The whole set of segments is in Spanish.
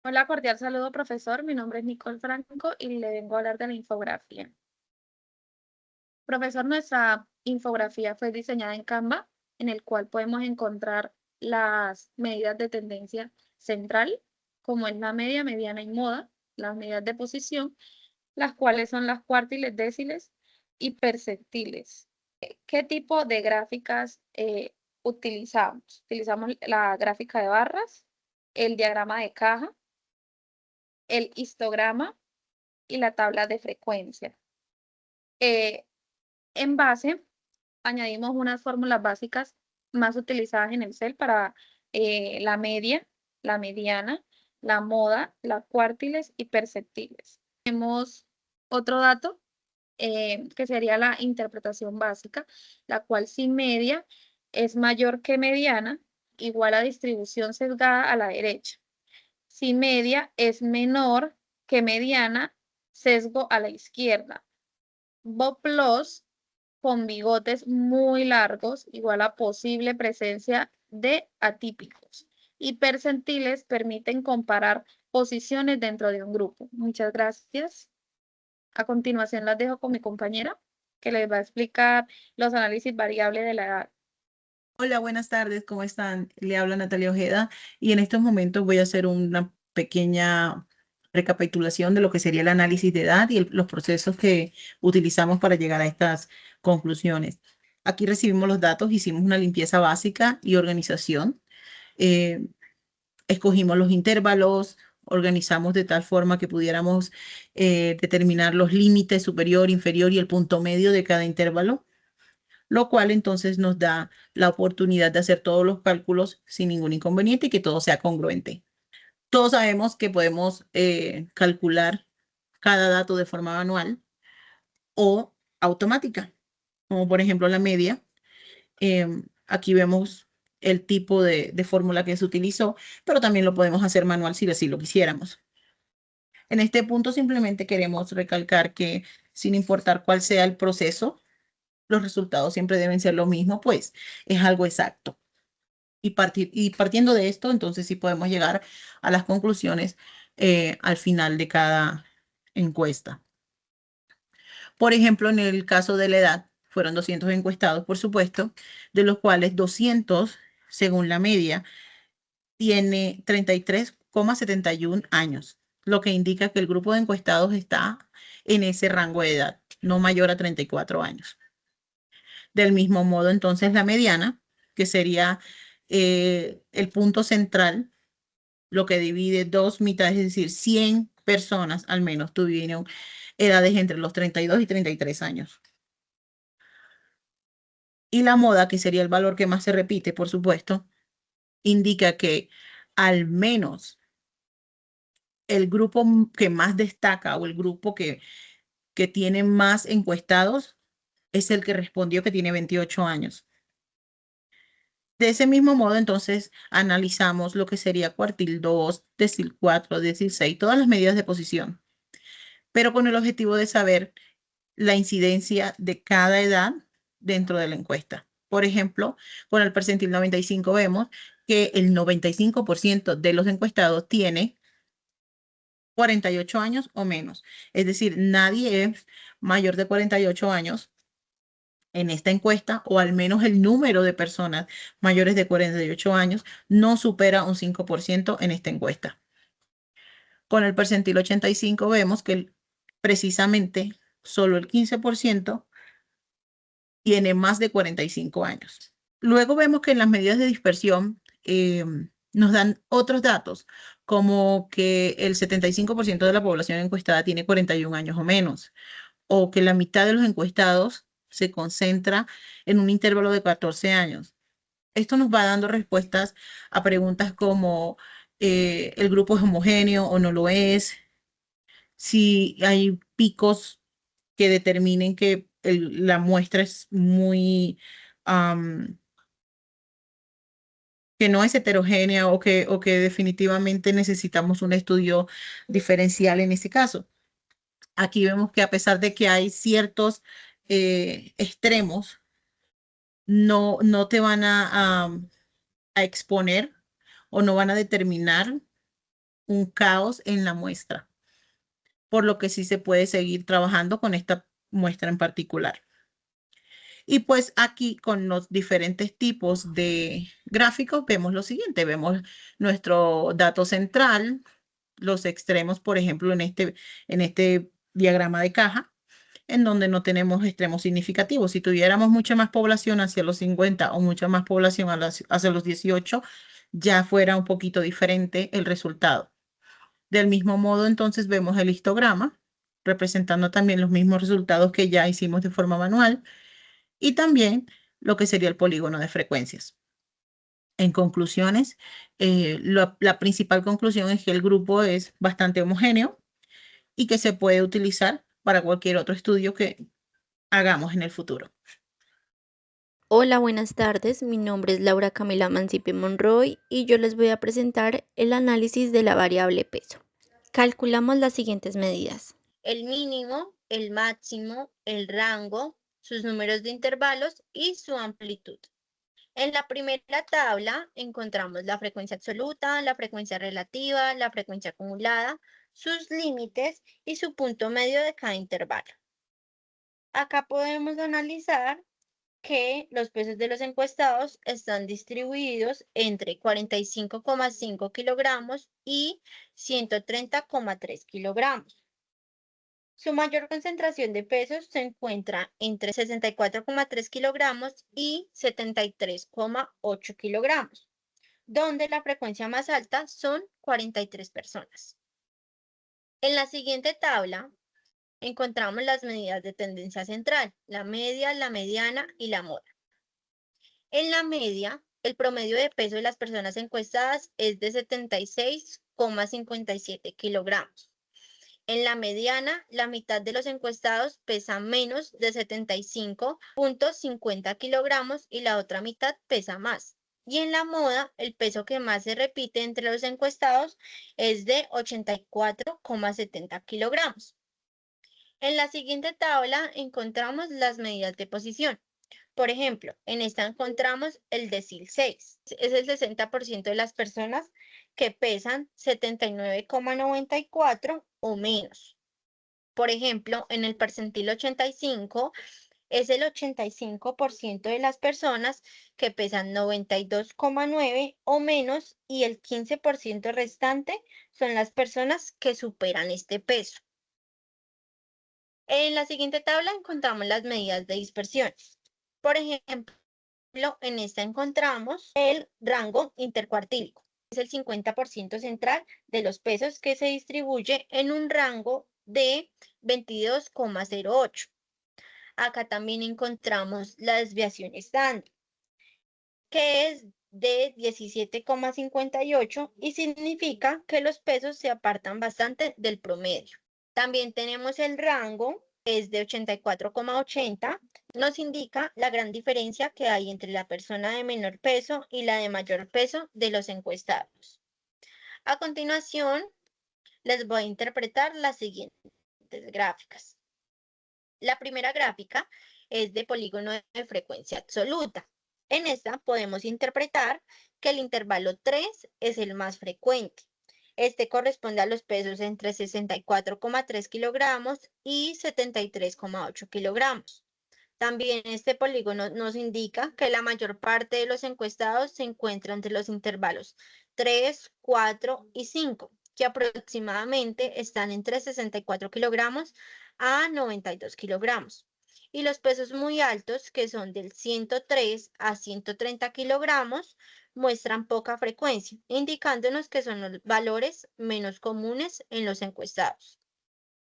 Hola, cordial saludo, profesor. Mi nombre es Nicole Franco y le vengo a hablar de la infografía. Profesor, nuestra infografía fue diseñada en Canva, en el cual podemos encontrar las medidas de tendencia central, como es la media, mediana y moda, las medidas de posición, las cuales son las cuartiles, déciles y percentiles. ¿Qué tipo de gráficas utilizamos? Utilizamos la gráfica de barras, el diagrama de caja, el histograma y la tabla de frecuencia. Eh, en base, añadimos unas fórmulas básicas más utilizadas en Excel para la media, la mediana, la moda, la cuartiles y perceptiles. Tenemos otro dato que sería la interpretación básica, la cual si media es mayor que mediana, igual a distribución sesgada a la derecha. Si media es menor que mediana, sesgo a la izquierda. Boplos con bigotes muy largos, igual a posible presencia de atípicos. Y percentiles permiten comparar posiciones dentro de un grupo. Muchas gracias. A continuación las dejo con mi compañera, que les va a explicar los análisis variables de la edad. Hola, buenas tardes, ¿cómo están? Le habla Natalia Ojeda y en estos momentos voy a hacer una pequeña recapitulación de lo que sería el análisis de edad y los procesos que utilizamos para llegar a estas conclusiones. Aquí recibimos los datos, hicimos una limpieza básica y organización. eh, Escogimos los intervalos, organizamos de tal forma que pudiéramos determinar los límites superior, inferior y el punto medio de cada intervalo, lo cual entonces nos da la oportunidad de hacer todos los cálculos sin ningún inconveniente y que todo sea congruente. Todos sabemos que podemos calcular cada dato de forma manual o automática, como por ejemplo la media. Aquí vemos el tipo de fórmula que se utilizó, pero también lo podemos hacer manual si así lo quisiéramos. En este punto simplemente queremos recalcar que sin importar cuál sea el proceso, los resultados siempre deben ser lo mismo, pues es algo exacto. Y partiendo de esto, entonces sí podemos llegar a las conclusiones al final de cada encuesta. Por ejemplo, en el caso de la edad, fueron 200 encuestados, por supuesto, de los cuales 200, según la media, tiene 33,71 años, lo que indica que el grupo de encuestados está en ese rango de edad, no mayor a 34 años. Del mismo modo, entonces, la mediana, que sería el punto central, lo que divide dos mitades, es decir, 100 personas al menos tuvieron edades entre los 32 y 33 años. Y la moda, que sería el valor que más se repite, por supuesto, indica que al menos el grupo que más destaca o el grupo que tiene más encuestados es el que respondió que tiene 28 años. De ese mismo modo, entonces, analizamos lo que sería cuartil 2, decil 4, decil 6, todas las medidas de posición, pero con el objetivo de saber la incidencia de cada edad dentro de la encuesta. Por ejemplo, con el percentil 95 vemos que el 95% de los encuestados tiene 48 años o menos. Es decir, nadie es mayor de 48 años en esta encuesta, o al menos el número de personas mayores de 48 años no supera un 5% en esta encuesta. Con el percentil 85 vemos que precisamente solo el 15% tiene más de 45 años. Luego vemos que en las medidas de dispersión nos dan otros datos, como que el 75% de la población encuestada tiene 41 años o menos, o que la mitad de los encuestados se concentra en un intervalo de 14 años. Esto nos va dando respuestas a preguntas como el grupo es homogéneo o no lo es, si hay picos que determinen que la muestra es muy, um, que no es heterogénea o que definitivamente necesitamos un estudio diferencial en ese caso. Aquí vemos que a pesar de que hay ciertos extremos, no te van a exponer o no van a determinar un caos en la muestra, por lo que sí se puede seguir trabajando con esta muestra en particular. Y pues aquí con los diferentes tipos de gráficos vemos lo siguiente, vemos nuestro dato central, los extremos, por ejemplo, en este diagrama de caja, en donde no tenemos extremos significativos. Si tuviéramos mucha más población hacia los 50 o mucha más población hacia los 18, ya fuera un poquito diferente el resultado. Del mismo modo, entonces vemos el histograma, representando también los mismos resultados que ya hicimos de forma manual, y también lo que sería el polígono de frecuencias. En conclusiones, la principal conclusión es que el grupo es bastante homogéneo y que se puede utilizar para cualquier otro estudio que hagamos en el futuro. Hola, buenas tardes. Mi nombre es Laura Camila Mancipe Monroy y yo les voy a presentar el análisis de la variable peso. Calculamos las siguientes medidas: el mínimo, el máximo, el rango, sus números de intervalos y su amplitud. En la primera tabla encontramos la frecuencia absoluta, la frecuencia relativa, la frecuencia acumulada, sus límites y su punto medio de cada intervalo. Acá podemos analizar que los pesos de los encuestados están distribuidos entre 45,5 kilogramos y 130,3 kilogramos. Su mayor concentración de pesos se encuentra entre 64,3 kilogramos y 73,8 kilogramos, donde la frecuencia más alta son 43 personas. En la siguiente tabla encontramos las medidas de tendencia central, la media, la mediana y la moda. En la media, el promedio de peso de las personas encuestadas es de 76,57 kilogramos. En la mediana, la mitad de los encuestados pesa menos de 75,50 kilogramos y la otra mitad pesa más. Y en la moda, el peso que más se repite entre los encuestados es de 84,70 kilogramos. En la siguiente tabla encontramos las medidas de posición. Por ejemplo, en esta encontramos el decil 6. Es el 60% de las personas que pesan 79,94 o menos. Por ejemplo, en el percentil 85 es el 85% de las personas que pesan 92,9 o menos y el 15% restante son las personas que superan este peso. En la siguiente tabla encontramos las medidas de dispersión. Por ejemplo, en esta encontramos el rango intercuartílico. Es el 50% central de los pesos que se distribuye en un rango de 22,08. Acá también encontramos la desviación estándar, que es de 17,58 y significa que los pesos se apartan bastante del promedio. También tenemos el rango, que es de 84,80, nos indica la gran diferencia que hay entre la persona de menor peso y la de mayor peso de los encuestados. A continuación, les voy a interpretar las siguientes gráficas. La primera gráfica es de polígono de frecuencia absoluta. En esta podemos interpretar que el intervalo 3 es el más frecuente. Este corresponde a los pesos entre 64,3 kilogramos y 73,8 kilogramos. También este polígono nos indica que la mayor parte de los encuestados se encuentra entre los intervalos 3, 4 y 5, que aproximadamente están entre 64 kilogramos a 92 kilogramos. Y los pesos muy altos, que son del 103 a 130 kilogramos, muestran poca frecuencia, indicándonos que son los valores menos comunes en los encuestados.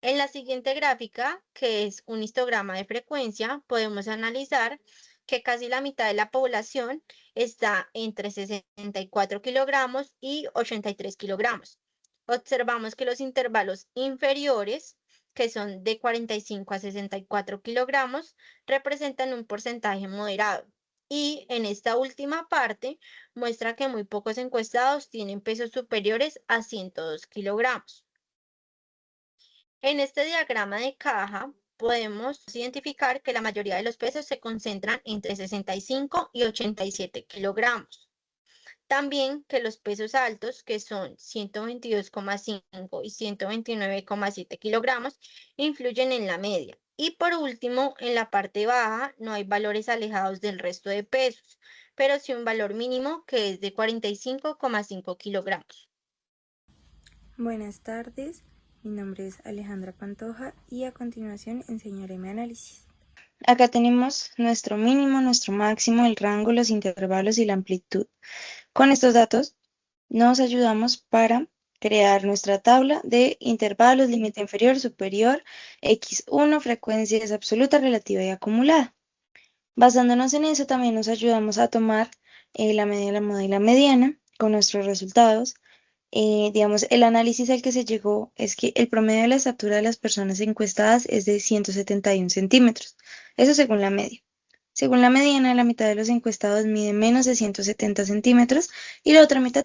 En la siguiente gráfica, que es un histograma de frecuencia, podemos analizar que casi la mitad de la población está entre 64 kilogramos y 83 kilogramos. Observamos que los intervalos inferiores, que son de 45 a 64 kilogramos, representan un porcentaje moderado. Y en esta última parte muestra que muy pocos encuestados tienen pesos superiores a 102 kilogramos. En este diagrama de caja podemos identificar que la mayoría de los pesos se concentran entre 65 y 87 kilogramos. También que los pesos altos, que son 122,5 y 129,7 kilogramos, influyen en la media. Y por último, en la parte baja no hay valores alejados del resto de pesos, pero sí un valor mínimo que es de 45,5 kilogramos. Buenas tardes, mi nombre es Alejandra Pantoja y a continuación enseñaré mi análisis. Acá tenemos nuestro mínimo, nuestro máximo, el rango, los intervalos y la amplitud. Con estos datos nos ayudamos para crear nuestra tabla de intervalos, límite inferior, superior, x1, frecuencias absoluta, relativa y acumulada. Basándonos en eso, también nos ayudamos a tomar la media, la moda y la mediana con nuestros resultados. Digamos, el análisis al que se llegó es que el promedio de la estatura de las personas encuestadas es de 171 centímetros. Eso según la media. Según la mediana, la mitad de los encuestados mide menos de 170 centímetros y la otra mitad.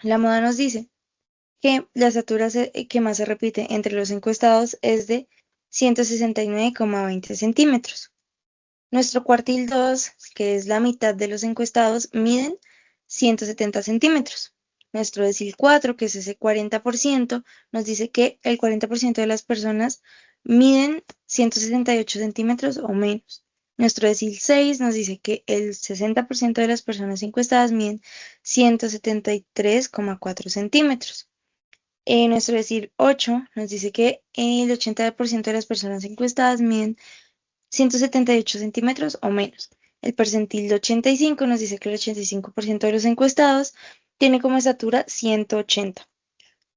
La moda nos dice que la estatura que más se repite entre los encuestados es de 169,20 centímetros. Nuestro cuartil 2, que es la mitad de los encuestados, miden 170 centímetros. Nuestro decil 4, que es ese 40%, nos dice que el 40% de las personas miden 168 centímetros o menos. Nuestro decil 6 nos dice que el 60% de las personas encuestadas miden 173,4 centímetros. Nuestro decil 8 nos dice que el 80% de las personas encuestadas miden 178 centímetros o menos. El percentil de 85 nos dice que el 85% de los encuestados tiene como estatura 180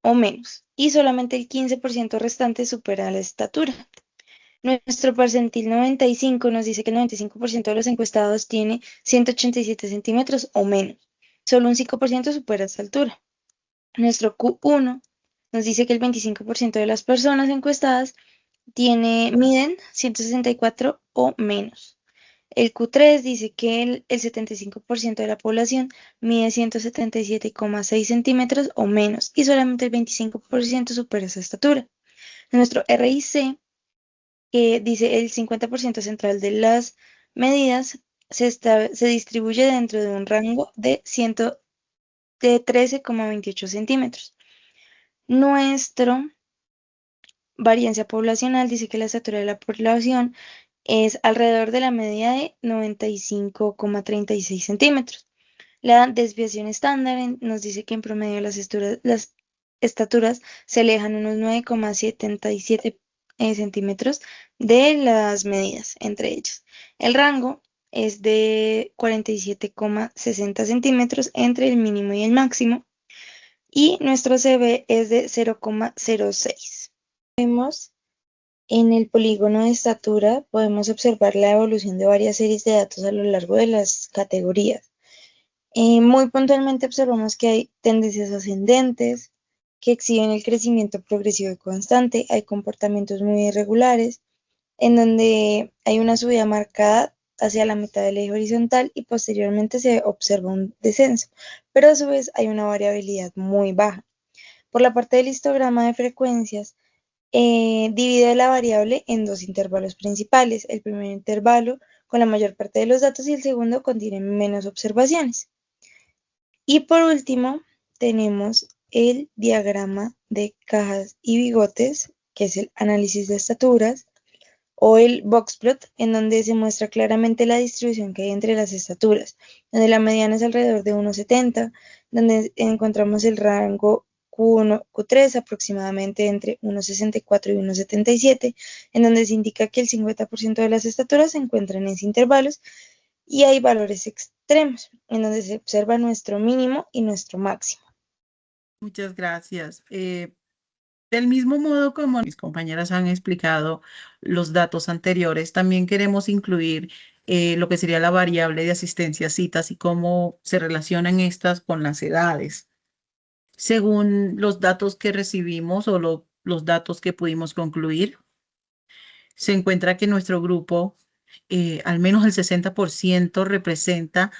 o menos y solamente el 15% restante supera la estatura. Nuestro percentil 95 nos dice que el 95% de los encuestados tiene 187 centímetros o menos. Solo un 5% supera esta altura. Nuestro Q1 nos dice que el 25% de las personas encuestadas miden 164 o menos. El Q3 dice que el 75% de la población mide 177,6 centímetros o menos y solamente el 25% supera esa estatura. Nuestro RIC, que dice el 50% central de las medidas, se distribuye dentro de un rango de 13,28 centímetros. Nuestro varianza poblacional dice que la estatura de la población es alrededor de la media de 95,36 centímetros. La desviación estándar nos dice que en promedio las estaturas se alejan unos 9,77 centímetros de las medidas entre ellas. El rango es de 47,60 centímetros entre el mínimo y el máximo y nuestro CB es de 0,06. Vemos en el polígono de estatura podemos observar la evolución de varias series de datos a lo largo de las categorías. Muy puntualmente observamos que hay tendencias ascendentes que exhiben el crecimiento progresivo y constante. Hay comportamientos muy irregulares en donde hay una subida marcada hacia la mitad del eje horizontal y posteriormente se observa un descenso, pero a su vez hay una variabilidad muy baja. Por la parte del histograma de frecuencias, divide la variable en dos intervalos principales. El primer intervalo con la mayor parte de los datos y el segundo contiene menos observaciones. Y por último, tenemos el diagrama de cajas y bigotes, que es el análisis de estaturas, o el boxplot, en donde se muestra claramente la distribución que hay entre las estaturas, donde la mediana es alrededor de 1,70, donde encontramos el rango Q1, Q3 aproximadamente entre 1,64 y 1,77, en donde se indica que el 50% de las estaturas se encuentran en ese intervalos y hay valores extremos, en donde se observa nuestro mínimo y nuestro máximo. Muchas gracias. Del mismo modo como mis compañeras han explicado los datos anteriores, también queremos incluir lo que sería la variable de asistencia a citas y cómo se relacionan estas con las edades. Según los datos que recibimos o los datos que pudimos concluir, se encuentra que nuestro grupo, al menos el 60% representa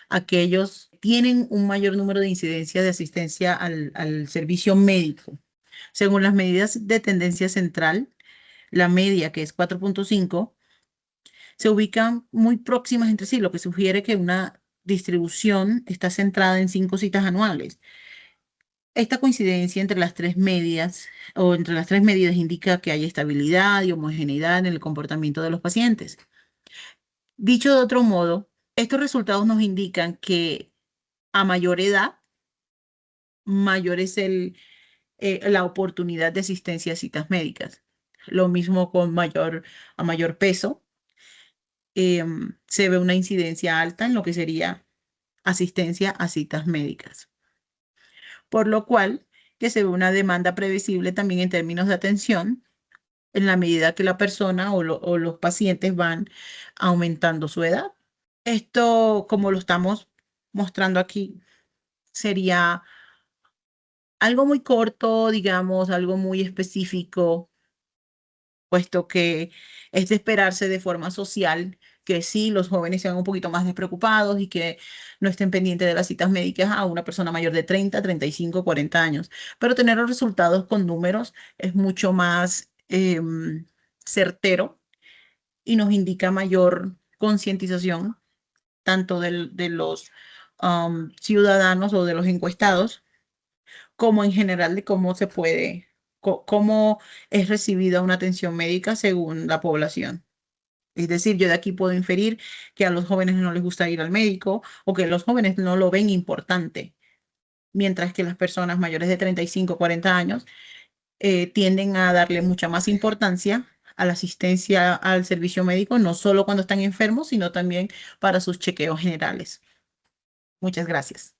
aquellos que tienen un mayor número de incidencia de asistencia al servicio médico. Según las medidas de tendencia central, la media, que es 4,5, se ubican muy próximas entre sí, lo que sugiere que una distribución está centrada en 5 citas anuales. Esta coincidencia entre las tres medias o entre las tres medidas indica que hay estabilidad y homogeneidad en el comportamiento de los pacientes. Dicho de otro modo, estos resultados nos indican que a mayor edad, mayor es la oportunidad de asistencia a citas médicas. Lo mismo con a mayor peso, se ve una incidencia alta en lo que sería asistencia a citas médicas. Por lo cual, que se ve una demanda previsible también en términos de atención en la medida que la persona o los pacientes van aumentando su edad. Esto, como lo estamos mostrando aquí, sería algo muy corto, digamos, algo muy específico, puesto que es de esperarse de forma social que sí, los jóvenes sean un poquito más despreocupados y que no estén pendientes de las citas médicas a una persona mayor de 30, 35, 40 años. Pero tener los resultados con números es mucho más certero y nos indica mayor concientización tanto de los ciudadanos o de los encuestados, como en general de cómo se puede, cómo es recibida una atención médica según la población. Es decir, yo de aquí puedo inferir que a los jóvenes no les gusta ir al médico o que los jóvenes no lo ven importante, mientras que las personas mayores de 35, 40 años tienden a darle mucha más importancia a la asistencia al servicio médico, no solo cuando están enfermos, sino también para sus chequeos generales. Muchas gracias.